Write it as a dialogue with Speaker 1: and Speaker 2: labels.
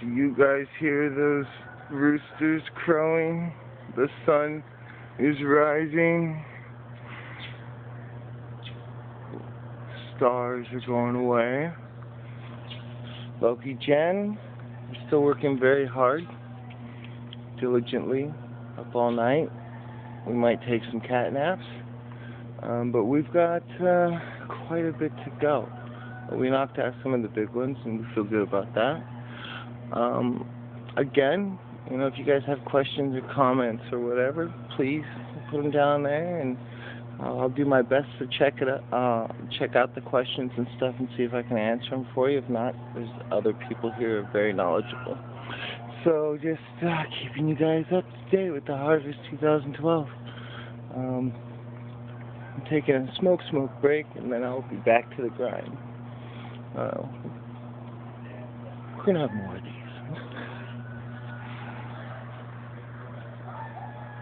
Speaker 1: Do you guys hear those roosters crowing? The sun is rising. Stars are going away. Loki Jen, we're still working very hard, diligently, up all night. We might take some cat naps, but we've got quite a bit to go. We knocked out some of the big ones, and we feel good about that. Again, if you guys have questions or comments or whatever, please put them down there, and I'll do my best to check out the questions and stuff and see if I can answer them for you. If not, there's other people here who are very knowledgeable. So just keeping you guys up to date with the Harvest 2012. I'm taking a smoke break, and then I'll be back to the grind. We're going to have more of these.